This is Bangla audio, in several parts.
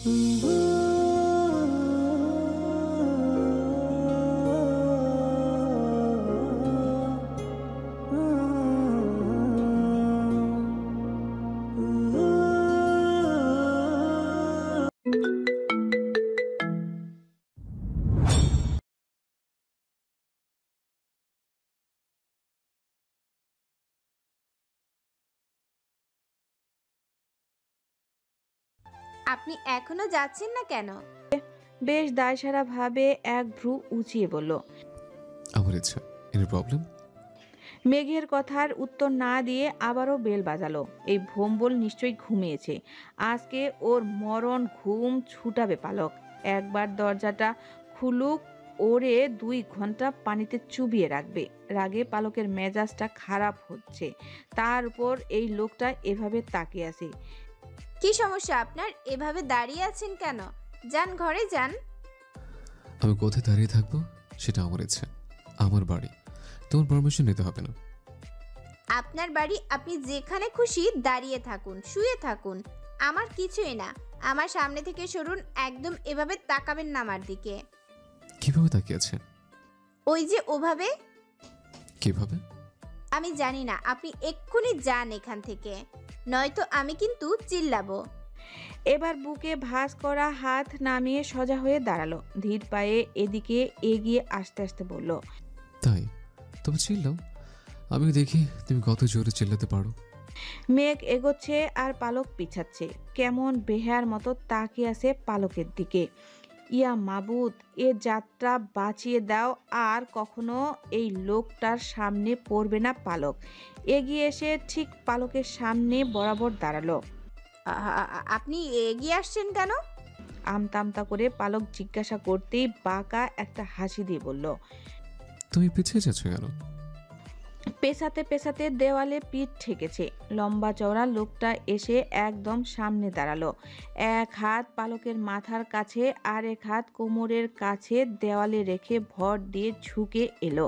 আপনি এখনো যাচ্ছেন না কেন? বেশ দায়সারা ভাবে এক ভ্রু উঁচিয়ে বলল। আমার ইচ্ছা। Any problem? মেঘের কথার উত্তর না দিয়ে আবারও বেল বাজালো। এই ভোম্বল নিশ্চয়ই ঘুমিয়েছে। আজকে ওর মরণ ঘুম ছুটাবে পালক। একবার দরজাটা খুলুক, ওরে 2 ঘন্টা পানিতে চুবিয়ে রাখবে। রাগে পালকের মেজাজটা খারাপ হচ্ছে। তার উপর এই লোকটা এভাবে তাকিয়ে আছে। কি সমস্যা আপনার? এভাবে দাঁড়িয়ে আছেন কেন? যান, ঘরে যান। আমি কোথায় দাঁড়িয়ে থাকবো সেটা আমার ইচ্ছা। আমার বাড়ি, তোমার পারমিশন নিতে হবে না। আপনার বাড়ি, আপনি যেখানে খুশি দাঁড়িয়ে থাকুন, শুয়ে থাকুন, আমার কিছুই না। আমার সামনে থেকে সরুন, একদম এভাবে তাকাবেন না আমার দিকে। কিভাবে তাকিয়ে আছেন? ওই যে ওভাবে। কিভাবে? আমি জানি না, আপনি এক্ষুনি যান এখান থেকে, নয়তো আমি কিন্তু চিল্লাবো। এবার বুকে ভাঁজ করা হাত নামিয়ে সোজা হয়ে দাঁড়ালো। ধীর পায়ে এদিকে এগিয়ে আসতে আসতে বলল, তাই? তবে চিল্লাও, আমি দেখি তুমি কত জোরে চিল্লাতে পারো। মেঘ এগোচ্ছে আর পালক পিছাচ্ছে। কেমন বেহার মতো তাকিয়ে আছে পালকের দিকে। ইয়া মাবুদ, এ যাত্রা বাঁচিয়ে দাও, আর কখনো এই লোকটার সামনে পড়বে না পালক। এগিয়ে এসে ঠিক পালকের সামনে বরাবর দাঁড়ালো। আপনি এগিয়ে আসছেন কেন? আমতা আমতা করে পালক জিজ্ঞাসা করতেই বাঁকা একটা হাসি দিয়ে বলল, তুমি পিছিয়ে যাচ্ছ কেন? পেছাতে পেছাতে দেওয়ালে পিঠ ঠেকেছে। লম্বা চওড়া লোকটা এসে একদম সামনে দাঁড়ালো। এক হাত পালকের মাথার কাছে আর এক হাত কোমরের কাছে দেওয়ালে রেখে ভর দিয়ে ঝুঁকে এলো।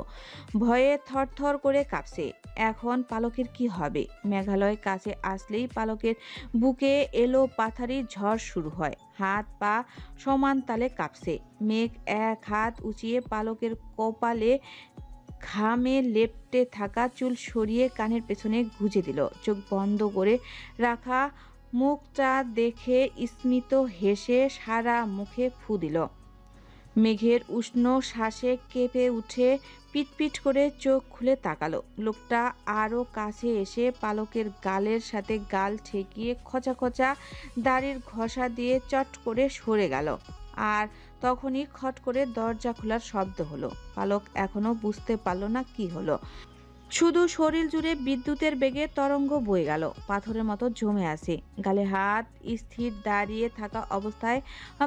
ভয়ে থরথর করে কাঁপছে। এখন পালকের কি হবে? মেঘালয় কাছে আসলেই পালকের বুকে এলো পাথারি ঝড় শুরু হয়। হাত পা সমান তালে কাঁপছে। মেঘ এক হাত উঁচিয়ে পালকের কপালে ঘামে লেপ্টে থাকা চুল সরিয়ে কানের পেছনে গুজে দিল। চোখ বন্ধ করে রাখা মুখটা দেখে স্মিত হেসে সারা মুখে ফু দিল। মেঘের উষ্ণ শ্বাসে কেঁপে উঠে পিটপিট করে চোখ খুলে তাকালো। লোকটা আরও কাছে এসে পালকের গালের সাথে গাল ঠেকিয়ে খোঁচা খোঁচা দাড়ির ঘষা দিয়ে চট করে সরে গেল। আর তখনই খট করে দরজা খোলার শব্দ হলো। পালক এখনো বুঝতে পারল না কি হলো। শুধু শরীর জুড়ে বিদ্যুতের বেগে তরঙ্গ বয়ে গেল। পাথরের মতো জমে আছে। গালে হাত স্থির দাঁড়িয়ে থাকা অবস্থায়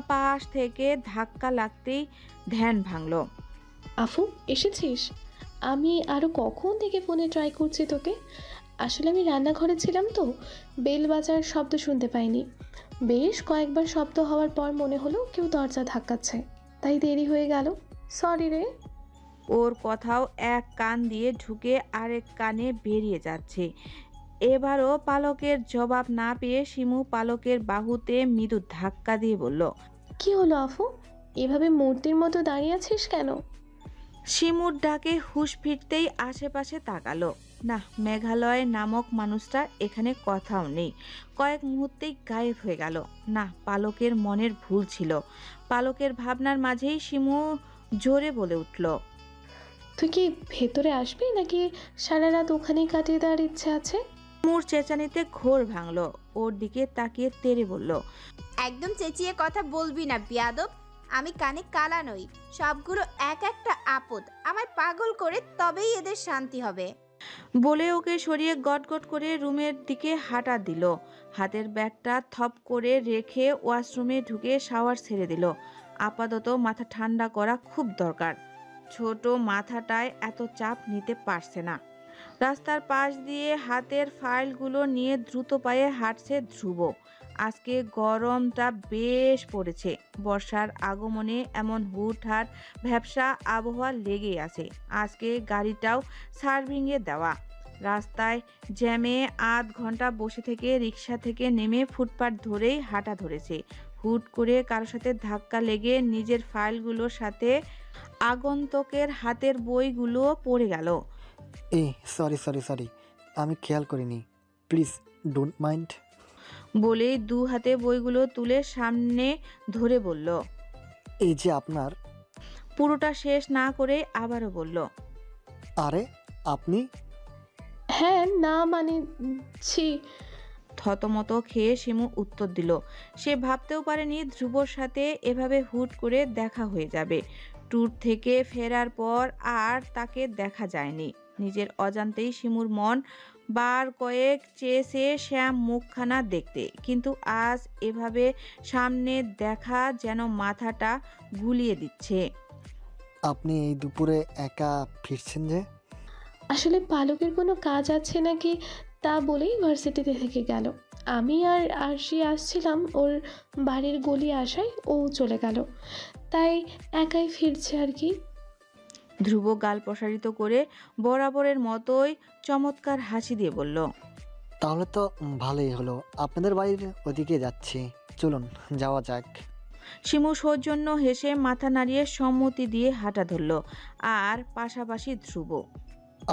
পাশ থেকে ধাক্কা লাগতেই ধ্যান ভাঙল। আফু, এসেছিস? আমি আরও কখন থেকে ফোনে ট্রাই করছি তোকে। আসলে আমি রান্নাঘরে ছিলাম তো, বেল বাজার শব্দ শুনতে পাইনি। বেশ কয়েকবার শব্দ হওয়ার পর মনে হলো কেউ দরজা ধাক্কাচ্ছে, তাই দেরি হয়ে গেল। সরি রে। ওর কথাও এক কান দিয়ে ঢুকে আরেক কানে বেরিয়ে যাচ্ছে। এবারও পালকের জবাব না পেয়ে শিমু পালকের বাহুতে মৃদু ধাক্কা দিয়ে বলল, কি হলো আফু? এভাবে মূর্তির মতো দাঁড়িয়ে আছিস কেন? শিমুর ডাকে হুঁশ ফিরতেই আশেপাশে তাকালো। না, মেঘালয় নামক মানুষটা এখানে কথাও নেই। কয়েক মুহূর্তেই গায়েব হয়ে গেল। না, পালকের মনের ভুল ছিল। পালকের ভাবনার মাঝেই শিমু জোরে বলে উঠল, তুই কি ভেতরে আসবি নাকি সারা রাত ওখানেই কাটিয়ে দেওয়ার ইচ্ছে আছে? শিমুর চেঁচানিতে ঘোর ভাঙল। ওর দিকে তাকিয়ে তেড়ে বলল, একদম চেঁচিয়ে কথা বলবি না বিয়াদব। আমি কানে কালা নই। সবগুলো এক একটা আপদ আমায় পাগল করে, তবেই এদের শান্তি হবে। বলে ওকে সরিয়ে গটগট করে রুমের দিকে হাঁটা দিল। হাতের ব্যাগটা থপ করে রেখে ওয়াশরুমে ঢুকে শাওয়ার ছেড়ে দিল। আপাতত মাথা ঠান্ডা করা খুব দরকার। ছোট মাথাটায় এত চাপ নিতে পারছে না। রাস্তার পাশ দিয়ে হাতের ফাইলগুলো নিয়ে দ্রুত পায়ে হাঁটছে ধ্রুব। আজকে গরমটা বেশ পড়েছে। বর্ষার আগমনে এমন হুটহাট ভ্যাপসা আবহাওয়া লেগেই আছে। আজকে গাড়িটাও সার্ভিংয়ে দেওয়া। রাস্তায় জ্যামে আধ ঘন্টা বসে থেকে রিক্সা থেকে নেমে ফুটপাত ধরেই হাঁটা ধরেছে। হুট করে কারোর সাথে ধাক্কা লেগে নিজের ফাইলগুলোর সাথে আগন্তুকের হাতের বইগুলো পড়ে গেল। সরি, আমি খেয়াল করিনি, প্লিজ ডোন্ট মাইন্ড। বলেই দু হাতে বইগুলো তুলে সামনে ধরে বলল। এই যে আপনার। পুরোটা শেষ না করে আবারও বলল, আরে আপনি? হ্যাঁ, না মানে ছি। থতমত খেয়ে শিমু উত্তর দিল। সে ভাবতেও পারেনি ধ্রুবর সাথে এভাবে হুট করে দেখা হয়ে যাবে। ট্যুর থেকে ফেরার পর আর তাকে দেখা যায়নি। নিজের অজান্তেই শিমুর মন বার কয়েক চেয়েছে শ্যাম মুখখানা দেখতে, কিন্তু আজ এভাবে সামনে দেখা যেন মাথাটা গুলিয়ে দিচ্ছে। আপনি এই দুপুরে একা ফিরছেন যে? আসলে পালকের কোনো কাজ আছে নাকি তা বলেই ভার্সিটিতে থেকে গেল। আমি আর আরশি আসছিলাম, ওর বাড়ির গলি আসায় ও চলে গেল, তাই একাই ফিরছে আর কি। ধ্রুব গাল প্রসারিত করে বরাবরের মতোই চমৎকার হাসি দিয়ে বলল, তাহলে তো ভালোই হলো, আপনাদের বাড়ির ওদিকে যাচ্ছি, চলুন যাওয়া যাক। শিমু সৌজন্য হেসে মাথা নাড়িয়ে সম্মতি দিয়ে হাঁটা ধরল, আর পাশাপাশি ধ্রুব।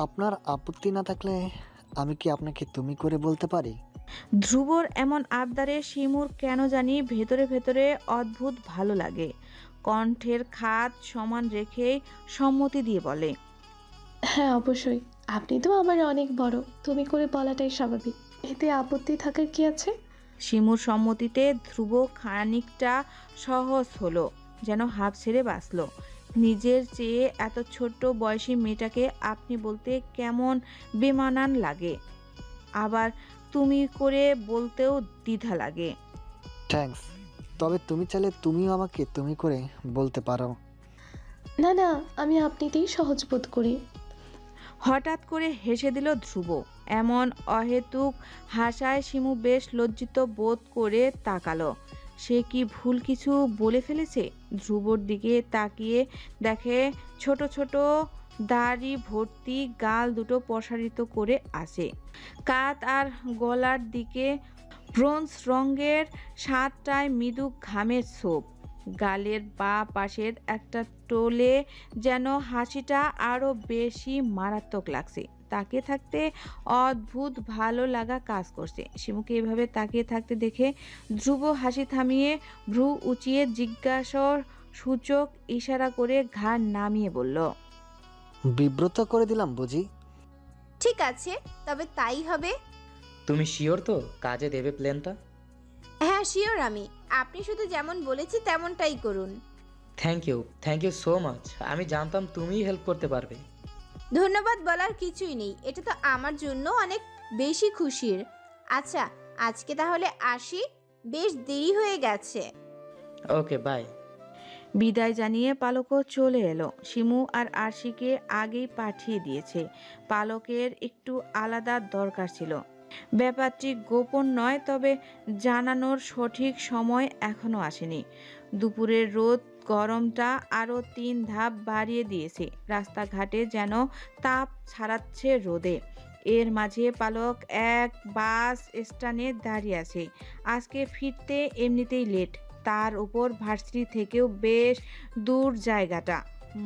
আপনার আপত্তি না থাকলে আমি কি আপনাকে তুমি করে বলতে পারি? ধ্রুবর এমন আবদারে শিমুর কেন জানি ভেতরে ভেতরে অদ্ভুত ভালো লাগে। কণ্ঠের খাত সমান রেখেই সম্মতি দিয়ে বলে, হ্যাঁ অবশ্যই, আপনি তো আমার অনেক বড়, তুমি করে বলাটাই স্বাভাবিক, এতে আপত্তি থাকার কি আছে। শিমুর সম্মতিতে ধ্রুব খানিকটা সহজ হলো, যেন হাঁপ ছেড়ে বাঁচল। নিজের চেয়ে এত ছোট্ট বয়সী মেয়েটাকে আপনি বলতে কেমন বেমানান লাগে, আবার তুমি করে বলতেও দ্বিধা লাগে। থ্যাঙ্কস, তবে তুমি চাইলে তুমিও আমাকে তুমি করে বলতে পারো। না না, আমি আপনিতেই সহজ বোধ করি। হঠাৎ করে হেসে দিল ধ্রুব। এমন অহেতুক হাসায় শিমু বেশ লজ্জিত বোধ করে তাকালো। সে কি ভুল কিছু বলে ফেলেছে? ধ্রুবর দিকে তাকিয়ে দেখে ছোট ছোট দাড়ি ভর্তি গাল দুটো প্রসারিত করে আসে। কাঁধ আর গলার দিকে ব্রোঞ্জ রঙের শার্টটায় মৃদু ঘামের ছোপ। গালের বাঁ পাশের একটা টোলে যেন হাসিটা আরো বেশি মারাত্মক লাগছে। তাকিয়ে থাকতে অদ্ভুত ভালো লাগা কাজ করছে। শিমুকে এভাবে তাকিয়ে থাকতে দেখে ধ্রুব হাসি থামিয়ে ভ্রু উঁচিয়ে জিজ্ঞাসার সূচক ইশারা করে ঘাড় নামিয়ে বলল, বিব্রত করে দিলাম বুঝি? ঠিক আছে, তবে তাই হবে। তুমি শিওর তো কাজে দেবে প্ল্যানটা? হ্যাঁ শিওর আমি, আপনি শুধু যেমন বলেছি তেমনটাই করুন। Thank you so much. আমি জানতাম তুমিই হেল্প করতে পারবে। ধন্যবাদ বলার কিছুই নেই, এটা তো আমার জন্য অনেক বেশি খুশির। আচ্ছা আজকে তাহলে আসি, বেশ দেরি হয়ে গেছে। Okay bye. বিদায় জানিয়ে পালকও চলে এলো। শিমু আর আরশিকে আগেই পাঠিয়ে দিয়েছে। পালকের একটু আলাদা দরকার ছিল। ব্যাপারটি গোপন নয়, তবে জানানোর সঠিক সময় এখনো আসেনি। দুপুরের রোদ গরমটা আরও 3 ধাপ বাড়িয়ে দিয়েছে। রাস্তাঘাটে যেন তাপ ছাড়াচ্ছে রোদে। এর মাঝে পালক এক বাস স্ট্যান্ডে দাঁড়িয়ে আছে। আজকে ফিরতে এমনিতেই লেট, তার উপর ভার্সিটি থেকেও বেশ দূর জায়গাটা।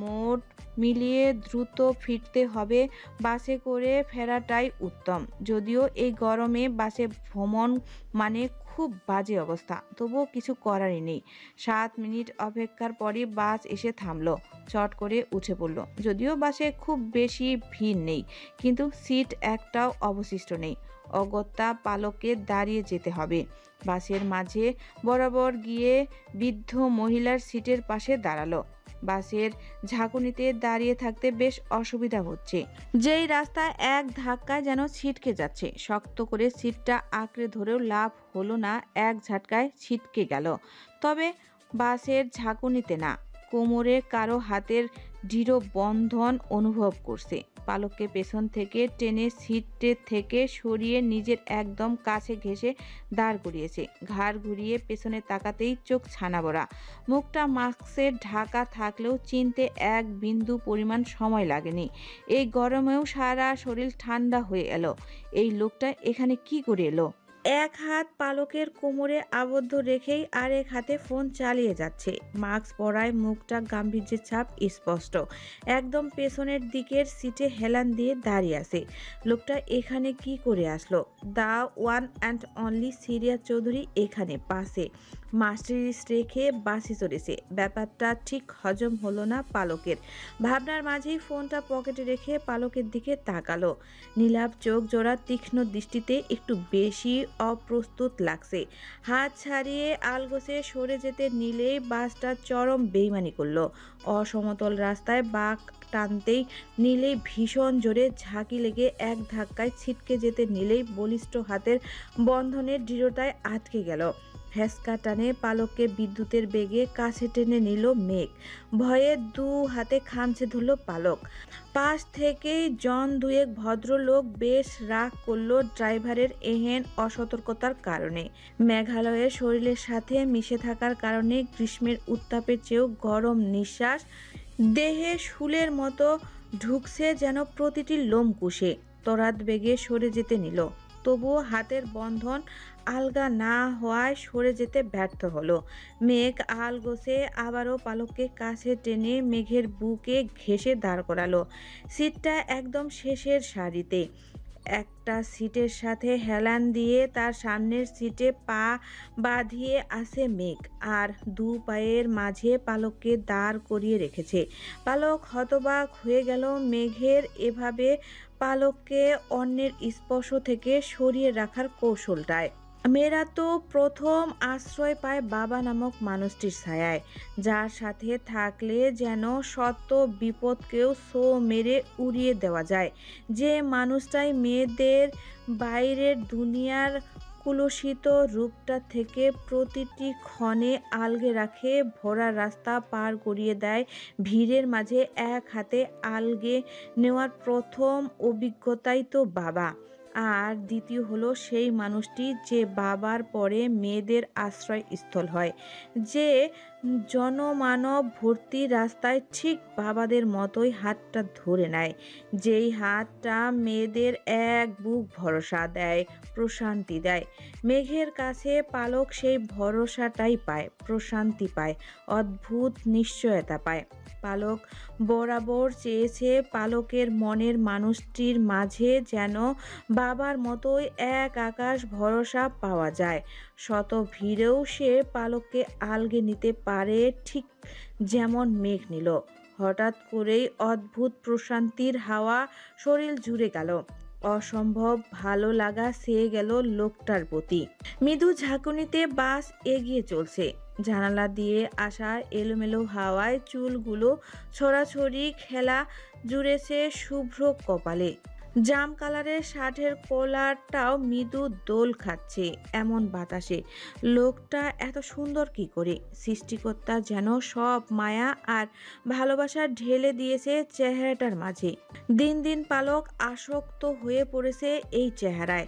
মোট মিলিয়ে দ্রুত ফিরতে হবে, বাসে করে ফেরাটাই উত্তম। যদিও এই গরমে বাসে ভ্রমণ মানে খুব বাজে অবস্থা, তবুও কিছু করারই নেই। 7 মিনিট অপেক্ষার পরই বাস এসে থামলো। চট করে উঠে পড়ল। যদিও বাসে খুব বেশি ভিড় নেই, কিন্তু সিট একটাও অবশিষ্ট নেই। অগত্যা পালককে দাঁড়িয়ে যেতে হবে। বাসের মাঝে বরাবর গিয়ে বৃদ্ধ মহিলার সিটের পাশে দাঁড়ালো। বাসের ঝাঁকুনিতে দাঁড়িয়ে থাকতে বেশ অসুবিধা হচ্ছে। যেই রাস্তায় এক ধাক্কায় যেন ছিটকে যাচ্ছে। শক্ত করে সিটটা আঁকড়ে ধরেও লাভ হলো না, এক ঝাটকায় ছিটকে গেল। তবে বাসের ঝাঁকুনিতে না, কোমরে কারো হাতের দৃঢ় বন্ধন অনুভব করছে। পালককে পেছন থেকে টেনে সিটের থেকে সরিয়ে নিজের একদম কাছে ঘেঁষে দাঁড় করিয়েছে। ঘাড় ঘুরিয়ে পেছনে তাকাতেই চোখ ছানা ভরা। মুখটা মাস্কের ঢাকা থাকলেও চিনতে এক বিন্দু পরিমাণ সময় লাগেনি। এই গরমেও সারা শরীর ঠান্ডা হয়ে এলো। এই লোকটা এখানে কি করে এলো? এক হাত পালকের কোমরে আবদ্ধ রেখেই আরেক হাতে ফোন চালিয়ে যাচ্ছে। মাস্ক পরায় মুখটা গাম্ভীর্যের ছাপ স্পষ্ট। একদম পেছনের দিকের সিটে হেলান দিয়ে দাঁড়িয়ে আছে। লোকটা এখানে কি করে আসলো? The one and only serious Chowdhury এখানে পাশে মাস্টারিস রেখে বাসে চড়েছে। ব্যাপারটা ঠিক হজম হলো না পালকের। ভাবনার মাঝেই ফোনটা পকেটে রেখে পালকের দিকে তাকালো। নীলাভ চোখ জোড়া তীক্ষ্ণ দৃষ্টিতে একটু বেশি অপ্রস্তুত লাগছে। হাত ছাড়িয়ে আলগোছে সরে যেতে নিলেই বাসটা চরম বেইমানি করলো। অসমতল রাস্তায় বাঁক টানতেই নিলেই ভীষণ জোরে ঝাঁকি লেগে এক ধাক্কায় ছিটকে যেতে নিলেই বলিষ্ঠ হাতের বন্ধনের দৃঢ়তায় আটকে গেল। হ্যাঁচকা টানে পালককে বিদ্যুতের বেগে কাছে টেনে নিল মেঘ। ভয়ে দু হাতে খামচে ধরল পালক। পাশ থেকেই জন দুয়েক ভদ্রলোক বেশ রাগ করল ড্রাইভারের এহেন অসতর্কতার কারণে। মেঘালয়ের শরীরের সাথে মিশে থাকার কারণে গ্রীষ্মের উত্তাপের চেয়েও গরম নিঃশ্বাস দেহে শুলের মতো ঢুকছে যেন প্রতিটি লোমকূশে। তড়াৎ বেগে সরে যেতে নিল, তবুও হাতের বন্ধন আলগা না হওয়ায় সরে যেতে ব্যর্থ হলো। মেঘ আলগোছে আবারও পালককে কাছে টেনে মেঘের বুকে ঘেঁষে দাঁড় করালো। সিটটা একদম শেষের সারিতে। একটা সিটের সাথে হেলান দিয়ে তার সামনের সিটে পা বাঁধিয়ে আছে মেঘ, আর দু পায়ের মাঝে পালককে দাঁড় করিয়ে রেখেছে। পালক হতবাক হয়ে গেল মেঘের এভাবে পালককে অন্যের স্পর্শ থেকে সরিয়ে রাখার কৌশলটায়। মেয়েরা তো প্রথম আশ্রয় পায় বাবা নামক মানুষটির ছায়ায়, যার সাথে থাকলে যেন শত বিপদকেও ছো মেরে উড়িয়ে দেওয়া যায়। যে মানুষটাই মেয়েদের বাইরের দুনিয়ার কুলুষিত রূপটা থেকে প্রতিটি ক্ষণে আলগে রাখে, ভরা রাস্তা পার করিয়ে দেয় ভিড়ের মাঝে এক হাতে আলগে নেওয়ার প্রথম অভিজ্ঞতাই তো বাবা। আর দ্বিতীয় হলো সেই মানুষটি যে বাবার পরে মেয়েদের আশ্রয়স্থল হয়, যে জনমানব ভর্তি রাস্তায় ঠিক বাবাদের মতোই হাতটা ধরে নেয়, যেই হাতটা মেয়েদের এক বুক ভরসা দেয়, প্রশান্তি দেয়। মেঘের কাছে পালক সেই ভরসাটাই পায়, প্রশান্তি পায়, অদ্ভুত নিশ্চয়তা পায়। পালক বরাবর চেয়েছে পালকের মনের মানুষটির মাঝে যেন বাবার মতোই এক আকাশ ভরসা পাওয়া যায়। শত ভিড়েও সে পালককে আলগে নিতে পারে, ঠিক যেমন মেঘ নিল। হঠাৎ করেই অদ্ভুত প্রশান্তির হাওয়া শরীর জুড়ে গেল। অসম্ভব ভালো লাগা ছেয়ে গেল লোকটার প্রতি। মৃদু ঝাঁকুনিতে বাস এগিয়ে চলছে। জানালা দিয়ে আসা এলোমেলো হাওয়ায় চুলগুলো ছড়াছড়ি খেলা জুড়েছে শুভ্র কপালে। জাম কালারের শার্টের কলারটাও মৃদু দোল খাচ্ছে এমন বাতাসে। লোকটা এত সুন্দর কি করে? সৃষ্টিকর্তা যেন সব মায়া আর ভালোবাসা ঢেলে দিয়েছে চেহারাটার মাঝে। দিন দিন পালক আসক্ত হয়ে পড়েছে এই চেহারায়,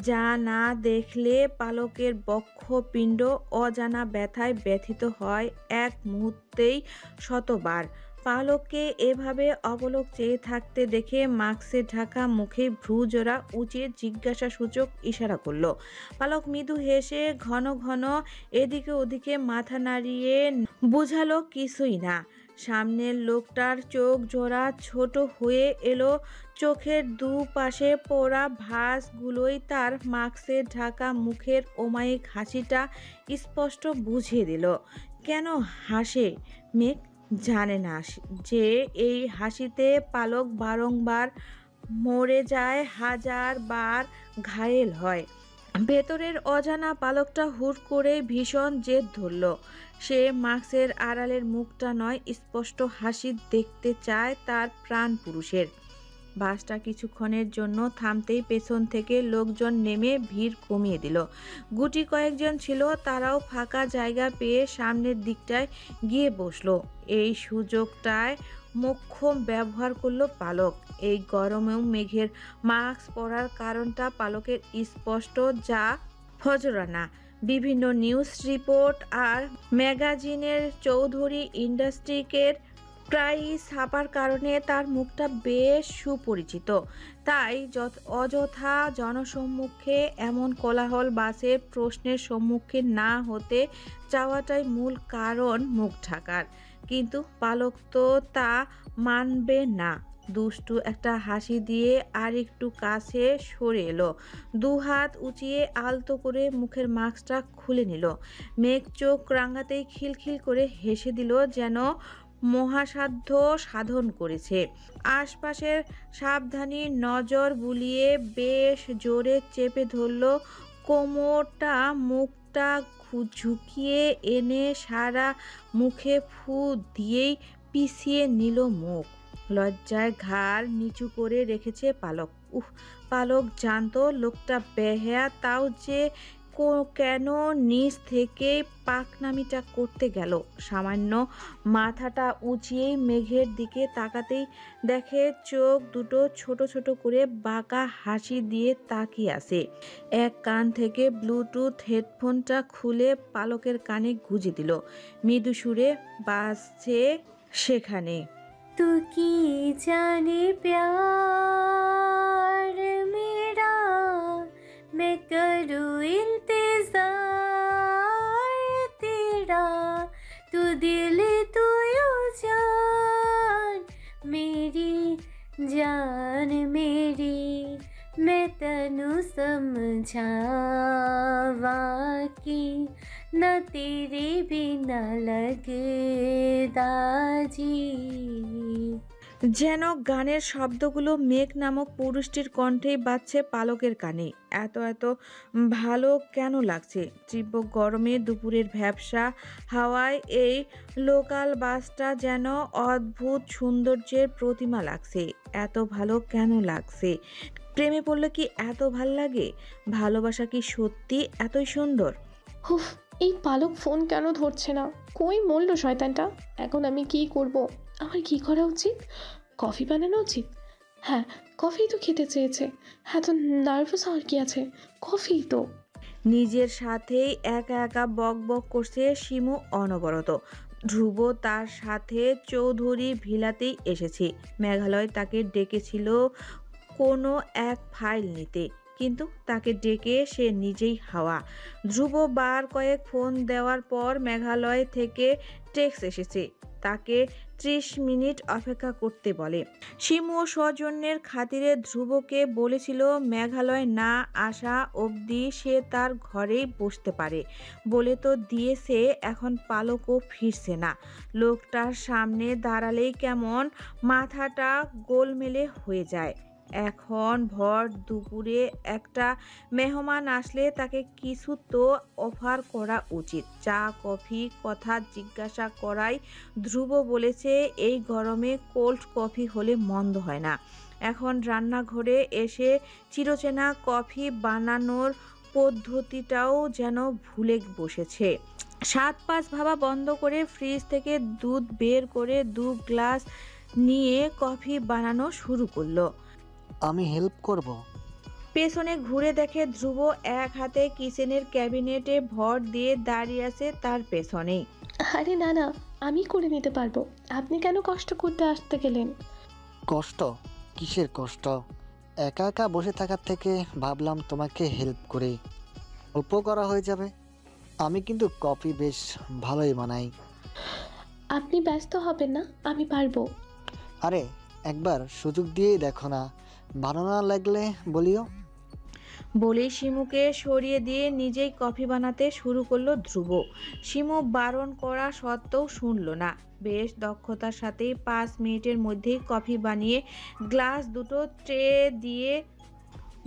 যা না দেখলে পালকের বক্ষপিণ্ড অজানা ব্যথায় ব্যথিত হয় এক মুহূর্তেই শতবার। পালককে এভাবে অপলক চেয়ে থাকতে দেখে মাস্কে ঢাকা মুখে ভ্রুজোড়া উঁচিয়ে জিজ্ঞাসাসূচক ইশারা করলো। পালক মৃদু হেসে ঘন ঘন এদিকে ওদিকে মাথা নাড়িয়ে বুঝালো কিছুই না। সামনের লোকটার চোখ জোড়া ছোট হয়ে এলো, চোখের দুপাশে পড়া ভাঁজগুলোই তার মাস্কে ঢাকা মুখের অমায়িক হাসিটা স্পষ্ট বুঝিয়ে দিল। কেন হাসে মেঘ জানে না যে এই হাসিতে পালক বারংবার মরে যায়, হাজার বার ঘায়েল হয়। ভেতরের অজানা পালকটা হুট করে ভীষণ জেদ ধরল। সে মাস্কের আড়ালের মুখটা নয়, স্পষ্ট হাসি দেখতে চায় তার প্রাণ পুরুষের। বাসটা কিছুক্ষণের জন্য থামতেই পেছন থেকে লোকজন নেমে ভিড় কমিয়ে দিল। গুটি কয়েকজন ছিল, তারাও ফাঁকা জায়গা পেয়ে সামনের দিকটায় গিয়ে বসলো। এই সুযোগটায় মোক্ষম ব্যবহার করলো পালক। এই গরমেও মেঘের মাস্ক পরার কারণটা পালকের স্পষ্ট, যা ফজরানা। বিভিন্ন নিউজ রিপোর্ট আর ম্যাগাজিনের চৌধুরী ইন্ডাস্ট্রিকের প্রায়ই ছাপার কারণে তার মুখটা বেশ সুপরিচিত। তাই অযথা জনসম্মুখে এমন কোলাহল বাসে প্রশ্নের সম্মুখীন না হতে চাওয়াটাই মূল কারণ মুখ ঢাকার। কিন্তু পালক তো তা মানবে না। দুষ্টু একটা হাসি দিয়ে আর একটু কাছে সরে এলো। দুহাত উঁচিয়ে আলতো করে মুখের মাস্কটা খুলে নিল। মেঘ চোখ রাঙাতেই খিলখিল করে হেসে দিল, যেন মহাসাধ্য সাধন করেছে। আশপাশের সাবধানী নজর বুলিয়ে বেশ জোরে চেপে ধরল কোমরটা। মুখটা ঝুঁকিয়ে এনে সারা মুখে ফু দিয়েই পিছিয়ে নিল মুখ। লজ্জায় ঘাড় নিচু করে রেখেছে পালক। পালক জানতো লোকটা বেহায়া, তাও যে কেন নিচ থেকে পাকনামিটা করতে গেল। সামান্য মাথাটা উঁচিয়েই মেঘের দিকে তাকাতেই দেখে চোখ দুটো ছোট ছোট করে বাঁকা হাসি দিয়ে তাকিয়ে আছে। এক কান থেকে ব্লুটুথ হেডফোনটা খুলে পালকের কানে গুঁজে দিল। মৃদু সুরে বাজছে সেখানে, तू की जाने प्यार मेरा, मैं करूँ इंतजार तेरा, तू दिल तू यू जान मेरी, मैं तनु समझावा की न तेरे बिना लगदा जी। যেন গানের শব্দগুলো মেঘ নামক পুরুষটির কণ্ঠেই বাজছে পালকের কানে। এত এত ভালো কেন লাগছে? তীব্র গরমে দুপুরের ভ্যাপসা হাওয়ায় এই লোকাল বাসটা যেন অদ্ভুত সৌন্দর্যের প্রতিমা লাগছে। এত ভালো কেন লাগছে? প্রেমে পড়লে কি এত ভাল লাগে? ভালোবাসা কি সত্যি এতই সুন্দর? হুফ, এই পালক ফোন কেন ধরছে না? কই মরল শয়তানটা? এখন আমি কি করব? আমার কি করা উচিত? কফি বানানো উচিত? হ্যাঁ, কফি তো খেতে চেয়েছে। হ্যাঁ, তো নার্ভাস হওয়ার কি আছে? কফি তো। নিজের সাথেই একা একা বক বক করছে শিমু অনবরত। ধ্রুব তার সাথে চৌধুরী ভিলাতেই এসেছে। মেঘালয় তাকে ডেকেছিল কোনো এক ফাইল নিতে, কিন্তু তাকে ডেকে সে নিজেই হাওয়া। ধ্রুব বার কয়েক ফোন দেওয়ার পর মেঘালয় থেকে টেক্সট এসেছে, তাকে 30 মিনিট অপেক্ষা করতে বলে। শিমু ও সৌজন্যের খাতিরে ধ্রুবকে বলেছিল মেঘালয় না আসা অবধি সে তার ঘরেই বসতে পারে। বলে তো দিয়েছে, এখন পালকও ফিরছে না। লোকটার সামনে দাঁড়ালেই কেমন মাথাটা গোলমেলে হয়ে যায়। এখন ভর দুপুরে একটা মেহমান আসলে তাকে কিছু তো অফার করা উচিত। চা কফি কথা জিজ্ঞাসা করাই ধ্রুব বলেছে এই গরমে কোল্ড কফি হলে মন্দ হয় না। এখন রান্নাঘরে এসে চিরচেনা কফি বানানোর পদ্ধতিটাও যেন ভুলে বসেছে। 7-5 ভাবা বন্ধ করে ফ্রিজ থেকে দুধ বের করে 2 গ্লাস নিয়ে কফি বানানো শুরু করলো। আমি হেল্প করব। পেছনে ঘুরে দেখে ধ্রুব এক হাতে কিচেনের ক্যাবিনেটে ভর দিয়ে দাঁড়িয়ে আছে তার পেছনেই। আরে না না, আমি করে নিতে পারবো। আপনি কেন কষ্ট করতে আসতে গেলেন? কষ্ট? কিসের কষ্ট? একা একা বসে থাকার থেকে ভাবলাম তোমাকে হেল্প করে উপকার হয়ে যাবে। আমি কিন্তু কফি বেশ ভালোই বানাই। আপনি ব্যস্ত হবেন না, আমি পারবো। আরে একবার সুযোগ দিয়েই দেখো না, ভালো না লাগলে বলিও। বলেই শিমুকে সরিয়ে দিয়ে নিজেই কফি বানাতে শুরু করলো ধ্রুব। শিমু বারণ করা সত্ত্বেও শুনল না। বেশ দক্ষতার সাথেই 5 মিনিটের মধ্যেই কফি বানিয়ে গ্লাস দুটো ট্রে দিয়ে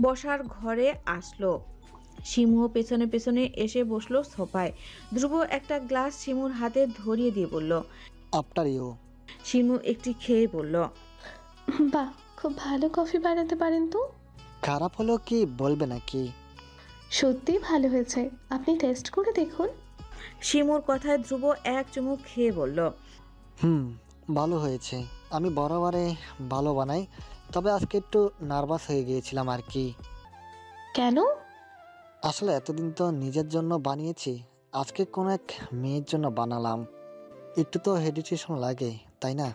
বসার ঘরে আসলো। শিমুও পেছনে পেছনে এসে বসলো সোফায়। ধ্রুব একটা গ্লাস শিমুর হাতে ধরিয়ে দিয়ে বলল, আফটার ইউ। শিমু একটি খেয়ে বলল, বাহ, খুব ভালো কফি বানাতে পারেন তো। খারাপ হলো কি বলবে নাকি? সত্যি ভালো হয়েছে, আপনি টেস্ট করে দেখুন। শিমুর কথায় ধ্রুব এক চুমুক খেয়ে বলল, ভালো হয়েছে। আমি বরাবরে ভালো বানাই, তবে আজকে একটু নার্ভাস হয়ে গিয়েছিলাম আর কি। কেন? আসলে এতদিন তো নিজের জন্য বানিয়েছি, আজকে কোনো এক মেয়ের জন্য বানালাম। একটু তো হেডিটেশন লাগে, তাই না?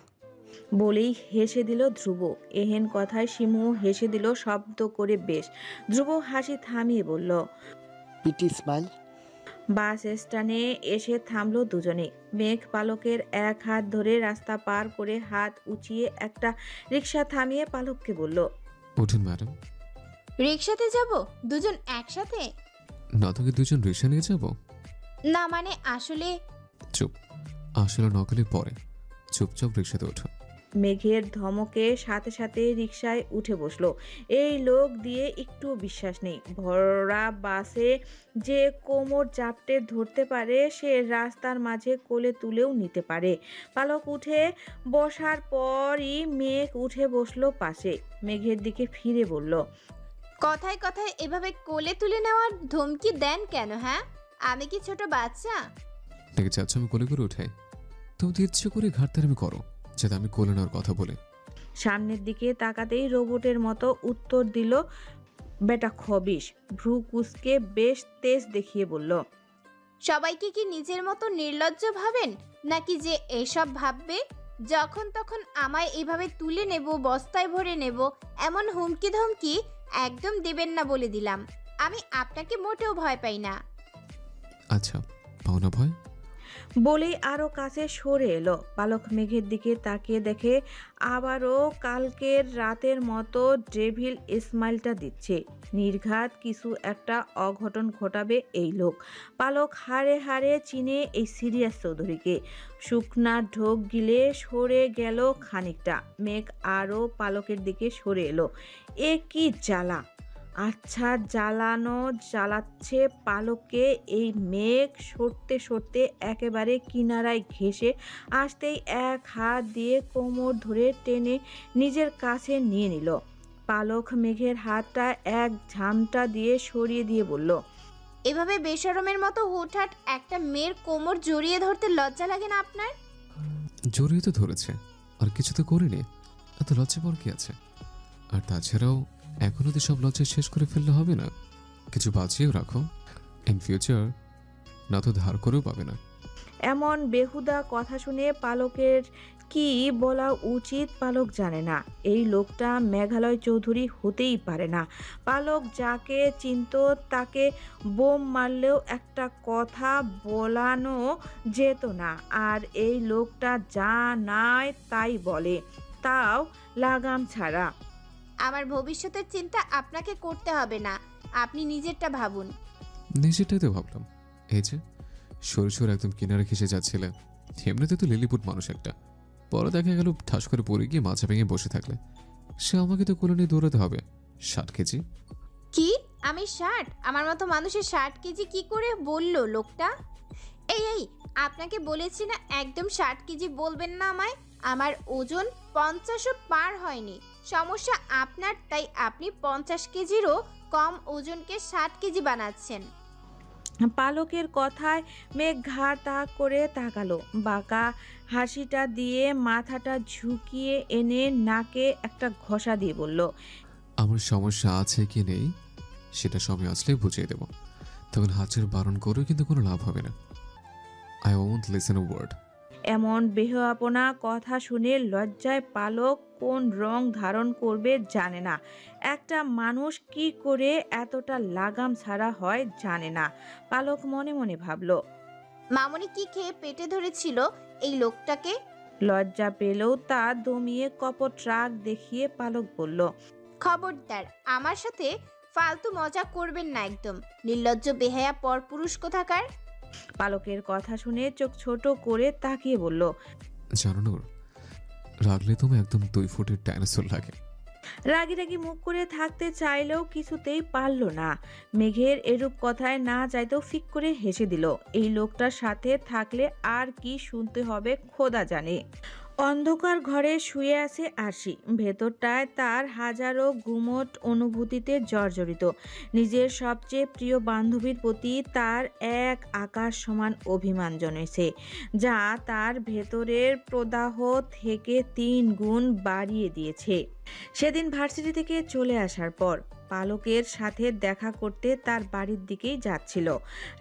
বলেই হেসে দিল ধ্রুব। এহেন কথায় শিমুও হেসে দিল শব্দ করে বেশ। ধ্রুব হাসি থামিয়ে বলল, পিটি স্মাইল। বাস স্ট্যান্ডে এসে থামলো দুজনে। মেঘ পালকের এক হাত ধরে রাস্তা পার করে হাত উঁচিয়ে একটা রিক্সা থামিয়ে পালককে বলল, উঠুন ম্যাডাম। রিক্সাতে যাব? দুজন একসাথে? না তোকে দুজন রিক্সা নিয়ে যাব? না মানে আসলে চুপ, আসলে নকলে পরে। চুপচাপ রিক্সাতে ওঠো। মেঘের ধমকে সাথে সাথে রিকশায় উঠে বসলো। এই লোক দিয়ে একটু বিশ্বাস নেই। ভরা বাসে যে কোমর জাপটে ধরতে পারে সে রাস্তার মাঝে কোলে তুলেও নিতে পারে। পালক উঠে বসার পরই মেঘ উঠে বসলো পাশে। মেঘের দিকে ফিরে বলল, কথায় কথায় এভাবে কোলে তুলে নেওয়ার ধমকি দেন কেন? হ্যাঁ, আমি কি ছোট বাচ্চা? নাকি চাচ্ছ আমি কোলে করে উঠাই? তুমি তো ইচ্ছে করে ঘাটতারামি করো যাতে আমি কোলে নেওয়ার কথা বলে। সামনের দিকে তাকাতেই রোবটের মতো উত্তর দিল বেটা খবিশ। ভ্রু কুচকে বেশ তেজ দেখিয়ে বলল, সবাইকে কি নিজের মতো নির্লজ্জ ভাবেন নাকি যে এসব ভাববে? যখন তখন আমায় এইভাবে তুলে নেব, বস্তায় ভরে নেব, এমন হুমকি ধমকি একদম দেবেন না বলে দিলাম। আমি আপনাকে মোটেও ভয় পাই না। আচ্ছা, পাও না ভয়? বলেই আরো কাছে সরে এলো। পালক মেঘের দিকে তাকিয়ে দেখে আবারও কালকের রাতের মতো ডেভিল স্মাইলটা দিচ্ছে। নির্ঘাত কিছু একটা অঘটন ঘটাবে এই লোক। পালক হাড়ে হাড়ে চিনে এই সিরিয়াস চৌধুরীকে। শুকনা ঢোক গিলে সরে গেল খানিকটা। মেঘ আরও পালকের দিকে সরে এলো। এ কি জ্বালা! আচ্ছা জ্বালানো জ্বালাচ্ছে পালককে। এই মেঘ সরতে সরতে একেবারে কিনারায় ঘেঁষে আসতেই এক হাত দিয়ে কোমর ধরে টেনে নিজের কাছে নিয়ে নিল। পালক মেঘের হাতটা এক ঝামটা দিয়ে সরিয়ে দিয়ে বলল, এভাবে বেশরমের মতো হুটহাট একটা মেয়ের কোমর জড়িয়ে ধরতে লজ্জা লাগে না আপনার? জড়িয়ে তো ধরেছে, আর কিছু তো করিনি। এত লজ্জা পর কি আছে? আর তাছাড়াও এখনো তো সব লজ্জা শেষ করে ফেললে হবে না। কিছু বাঁচিয়েও রাখো, ইন ফিউচার না তো ধার করেও পাবে না। এমন বেহুদা কথা শুনে পালকের কি বলা উচিত পালক জানে না। এই লোকটা মেঘালয় চৌধুরী হতেই পারে না। পালক যাকে চিনত তাকে বোম মারলেও একটা কথা বলানো যেত না। আর এই লোকটা যা নাই তাই বলে, তাও লাগাম ছাড়া। আমার ভবিষ্যতের চিন্তা আপনাকে করতে হবে না, আপনি নিজেরটা ভাবুন। নিজেরটাই তো ভাবলাম। এই যে সরষর একদম কিনারে ঘেসে যাচ্ছিলে, এমনিতে তো লিলিপুট মানুষ একটা। পরে দেখা গেল ঠাস করে পড়ে গিয়ে মাথা ভেঙে বসে থাকলে। সে আমাকে তো কোলে নিয়ে দৌড়াতে হবে। 60 কেজি। কি? আমি 60? আমার মতো মানুষের 60 কেজি কি করে বললো লোকটা? এই এই, আপনাকে বলেছি না একদম 60 কেজি বলবেন না আমায়। আমার ওজন 50ও পার হয়নি। সমস্যা আপনার, তাই আপনি 50 কেজিরও কম ওজনকে 60 কেজি বানাচ্ছেন। পালকের কথায় মেঘ ঘাড় তাক করে তাকালো। বাঁকা হাসিটা দিয়ে মাথাটা ঝুঁকিয়ে এনে নাকে একটা ঘষা দিয়ে বলল, আমার সমস্যা আছে কি নেই সেটা সময় আসলে বুঝিয়ে দেব। তখন হাতের বারণ করেও কিন্তু কোনো লাভ হবে না। I won't listen a word. এমন বেহাপনা কথা শুনে লজ্জায় পালক কোন রং ধারণ করবে জানে না। একটা মানুষ কি করে এতটা লাগাম ছাড়া হয় জানে না। পালক মনে মনে ভাবল, মামনি কি খেয়ে পেটে ধরেছিল এই লোকটাকে? লজ্জা পেলেও তা দমিয়ে কপট রাগ দেখিয়ে পালক বলল, খবরদার আমার সাথে ফালতু মজা করবেন না একদম, নির্লজ্জ বেহায়া পরপুরুষ কোথাকার। পালকের কথা শুনে চোখ ছোট করে তাকিয়ে বলল, জানো নূর, রাগলে তুমি একদম 2 ফুটের ডাইনোসর লাগে। রাগি রাগি মুখ করে থাকতে চাইলেও কিছুতেই পারল না। মেঘের এরূপ কথায় না চাইতেও ফিক করে হেসে দিল। এই লোকটার সাথে থাকলে আর কি শুনতে হবে খোদা জানে। অন্ধকার ঘরে শুয়ে আছে আরশি। ভেতরটায় তার হাজারো গুমট অনুভূতিতে জর্জরিত। নিজের সবচেয়ে প্রিয় বান্ধবীর প্রতি তার এক আকাশ সমান অভিমান জন্মেছে, যা তার ভেতরের প্রদাহ থেকে 3 গুণ বাড়িয়ে দিয়েছে সেদিন ভার্সিটি থেকে চলে আসার পর। পালকের সাথে দেখা করতে তার বাড়ির দিকেই যাচ্ছিল।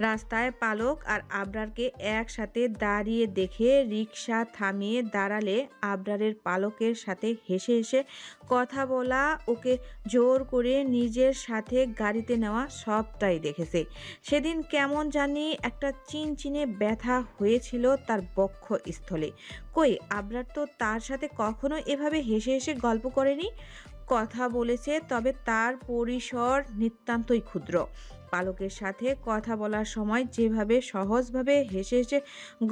রাস্তায় পালক আর আবরারকে একসাথে দাঁড়িয়ে দেখে রিকশা থামিয়ে দাঁড়ালে আবরারের পালকের সাথে হেসে হেসে কথা বলা, ওকে জোর করে নিজের সাথে গাড়িতে নেওয়া সবটাই দেখেছে। সেদিন কেমন জানি একটা চিনচিনে ব্যথা হয়েছিল তার বক্ষস্থলে। কই, আবরার তো তার সাথে কখনো এভাবে হেসে হেসে গল্প করেনি। কথা বলেছে, তবে তার পরিসর নিতান্তই ক্ষুদ্র। পালকের সাথে কথা বলার সময় যেভাবে সহজভাবে হেসে হেসে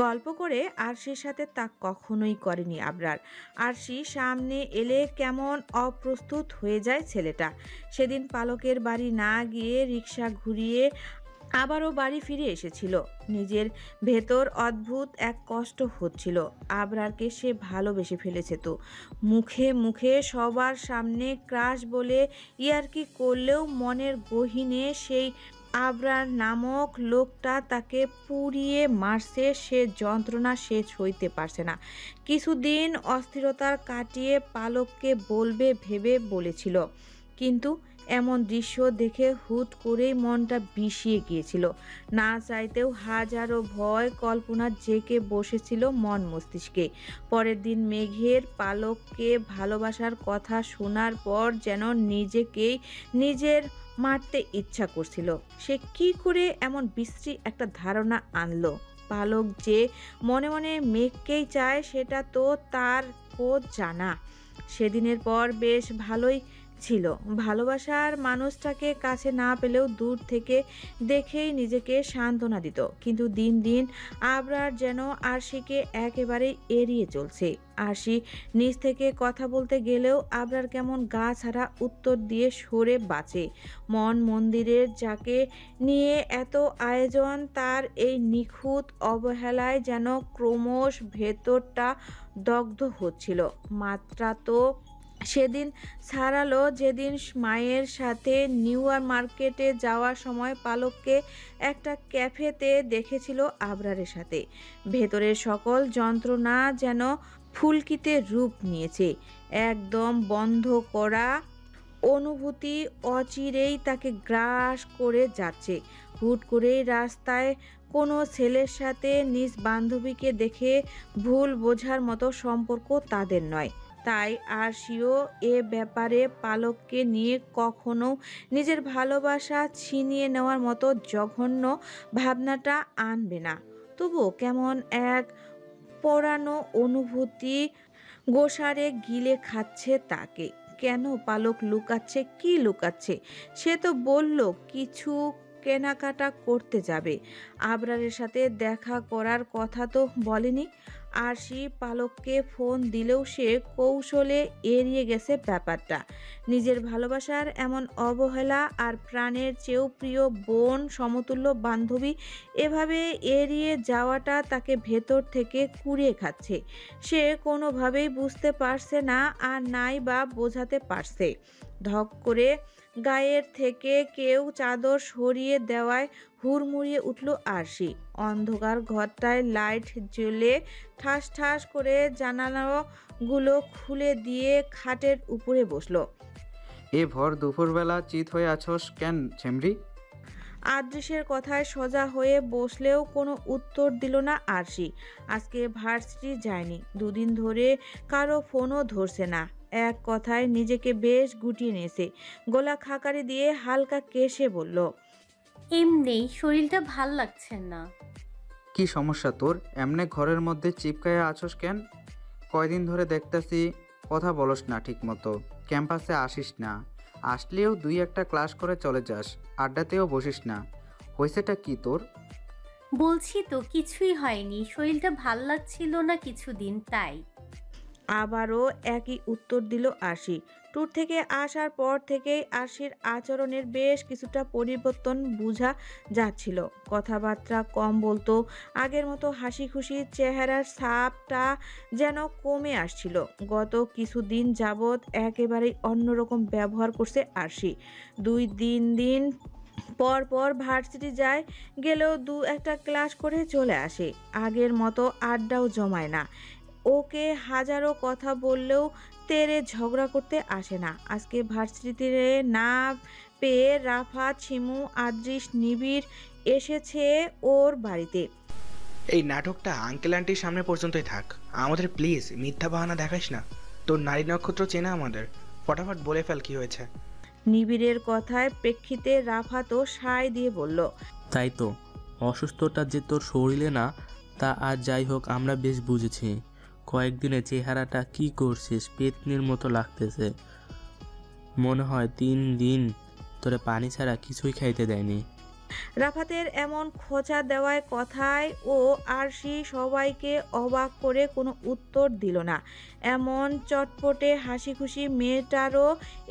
গল্প করে আরশির সাথে তা কখনোই করেনি আবরার। আরশি সামনে এলে কেমন অপ্রস্তুত হয়ে যায় ছেলেটা। সেদিন পালকের বাড়ি না গিয়ে রিকশা ঘুরিয়ে আবারও বাড়ি ফিরে এসেছিল। নিজের ভেতর অদ্ভুত এক কষ্ট হচ্ছিল। আবরারকে সে ভালোবেসে ফেলেছে তো। মুখে মুখে সবার সামনে ক্রাশ বলে ইয়ার্কি করলেও মনের গহীনে সেই আবরার নামক লোকটা তাকে পুড়িয়ে মারছে। সে যন্ত্রণা সে সইতে পারছে না। কিছুদিন অস্থিরতার কাটিয়ে পালককে বলবে ভেবে বলেছিল, কিন্তু এমন দৃশ্য দেখে হুট করেই মনটা বিষিয়ে গিয়েছিল। না চাইতেও হাজারো ভয় কল্পনা জেঁকে বসেছিল মন মস্তিষ্কে। পরের দিন মেঘের পালককে ভালোবাসার কথা শোনার পর যেন নিজেকেই নিজের মারতে ইচ্ছা করছিল। সে কি করে এমন বিশ্রী একটা ধারণা আনলো? পালক যে মনে মনে মেঘকেই চায় সেটা তো তার খোঁজ জানা। সেদিনের পর বেশ ভালোই ছিল। ভালোবাসার মানুষটাকে কাছে না পেলেও দূর থেকে দেখেই নিজেকে সান্ত্বনা দিত। কিন্তু দিন দিন আবরার যেন আরশিকে একেবারেই এড়িয়ে চলছে। আরশি নিজ থেকে কথা বলতে গেলেও আবরার কেমন গা ছাড়া উত্তর দিয়ে সরে বাঁচে। মন মন্দিরের যাকে নিয়ে এত আয়োজন, তার এই নিখুঁত অবহেলায় যেন ক্রমশ ভেতরটা দগ্ধ হচ্ছিল। মাত্রা তো সেদিন ছাড়ালো যেদিন মায়ের সাথে নিউ মার্কেটে যাওয়ার সময় পালককে একটা ক্যাফেতে দেখেছিল আবরারের সাথে। ভেতরের সকল যন্ত্রণা যেন ফুলকিতে রূপ নিয়েছে। একদম বন্ধ করা অনুভূতি অচিরেই তাকে গ্রাস করে যাচ্ছে। হুট করেই রাস্তায় কোনো ছেলের সাথে নিজ বান্ধবীকে দেখে ভুল বোঝার মতো সম্পর্ক তাদের নয়। তাই আরশিও এ ব্যাপারে পালককে নিয়ে কখনো নিজের ভালোবাসা ছিনিয়ে নেওয়ার মতো জঘন্য ভাবনাটা আনবে না। তবুও কেমন এক পোড়ানো অনুভূতি গোসারে গিলে খাচ্ছে তাকে। কেন পালক লুকাচ্ছে? কি লুকাচ্ছে? সে তো বলল কিছু কেনাকাটা করতে যাবে। আবরারের সাথে দেখা করার কথা তো বলেনি। আরশি পালককে ফোন দিলেও সে কৌশলে এড়িয়ে গেছে ব্যাপারটা। নিজের ভালোবাসার এমন অবহেলা আর প্রাণের চেয়েও প্রিয় বোন, সমতুল্য বান্ধবী এভাবে এড়িয়ে যাওয়াটা তাকে ভেতর থেকে কুড়িয়ে খাচ্ছে। সে কোনোভাবেই বুঝতে পারছে না, আর নাই বা বোঝাতে পারছে। ধক করে গায়ের থেকে কেউ চাদর সরিয়ে দেওয়ায় হুড়মুড়িয়ে উঠল আরশি। অন্ধকার ঘরটায় লাইট জ্বলে ঠাস ঠাস করে জানালাগুলো খুলে দিয়ে খাটের উপরে বসলো। এ ভর দুপুরবেলা চিত হয়ে আছোস কেন ছেমরি? আদৃশের কথায় সোজা হয়ে বসলেও কোনো উত্তর দিল না আরশি। আজকে ভার্সিটি যায়নি, দুদিন ধরে কারো ফোনও ধরছে না। এক কথায় নিজেকে বেশ গুটিয়ে নিয়েছে। গলা খাকারি দিয়ে হালকা কেশে বলল, এমনি শরীরটা ভাল লাগছে না। কি সমস্যা তোর? এমনে ঘরের মধ্যে চিপকায়া আছোস কেন? কয়দিন ধরে দেখতেছি কথা বলস না ঠিক মতো, ক্যাম্পাসে আসিস না, আসলেও দুই একটা ক্লাস করে চলে যাস, আড্ডাতেও বসিস না। হয়েছেটা কি তোর? বলছি তো কিছুই হয়নি, শরীরটা ভাল লাগছিল না কিছুদিন, তাই। আবারও একই উত্তর দিল আরশি। ট্যুর থেকে আসার পর থেকেই আরশির আচরণের বেশ কিছুটা পরিবর্তন বোঝা যাচ্ছিল। কথাবার্তা কম বলতো, আগের মতো হাসি খুশি চেহারার ছাপটা যেন কমে আসছিল। গত কিছুদিন যাবৎ একেবারেই অন্যরকম ব্যবহার করছে আরশি। দিন পর পর ভার্সিটি যায়, গেলেও দু একটা ক্লাস করে চলে আসে। আগের মতো আড্ডাও জমায় না। ওকে হাজারো কথা বললেও তেরে ঝগড়া করতে আসে না। আজকে ভার্সিটিতে না পেয়ে রাফাত, শিমু, আদ্রিস, নিবিড় এসেছে ওর বাড়িতে। এই নাটকটা আঙ্কেল আন্টির সামনে পর্যন্তই থাক, আমাদের প্লিজ মিথ্যা বাহানা দেখাস না। তোর নারী নক্ষত্র চেনা আমাদের, ফটাফট বলে ফেল কি হয়েছে। নিবিড়ের কথায় প্রেক্ষিতে রাফাতও সায় দিয়ে বলল, তাই তো, অসুস্থতা যে তোর শরীরে না তা আর যাই হোক আমরা বেশ বুঝেছি। কয়েকদিনে চেহারাটা কি করছিস, পেতনির মতো লাগতেছে। মনে হয় 3 দিন তোরে পানি ছাড়া কিছুই খাইতে দেয়নি। রাফাতের এমন খোঁচা দেওয়ায় কথায় ও আরশি সবাইকে অবাক করে কোনো উত্তর দিল না। এমন চটপটে হাসি খুশি মেয়েটারও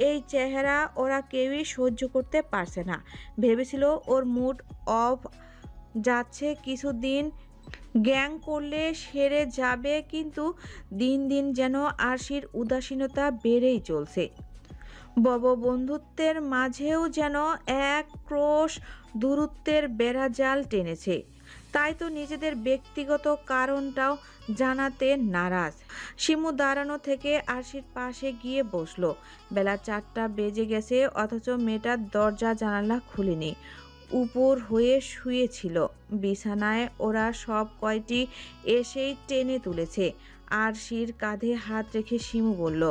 এই চেহারা ওরা কেউই সহ্য করতে পারছে না। ভেবেছিল ওর মুড অফ যাচ্ছে, কিছুদিন গ্যাং করলে সেরে যাবে, কিন্তু দিন দিন যেন আরশির উদাসীনতা বেড়েই চলছে। বন্ধুত্বের মাঝেও যেন এক ক্রোশ দূরত্বের বেড়াজাল টেনেছে। তাই তো নিজেদের ব্যক্তিগত কারণটাও জানাতে নারাজ। শিমু দাঁড়ানো থেকে আরশির পাশে গিয়ে বসলো। বেলা 4টা বেজে গেছে, অথচ মেয়েটার দরজা জানালা খুলেনি, উপর হয়ে শুয়েছিল বিছানায়। ওরা সব কয়টি এসেই টেনে তুলেছে। আরশির কাঁধে হাত রেখে শিমু বলল,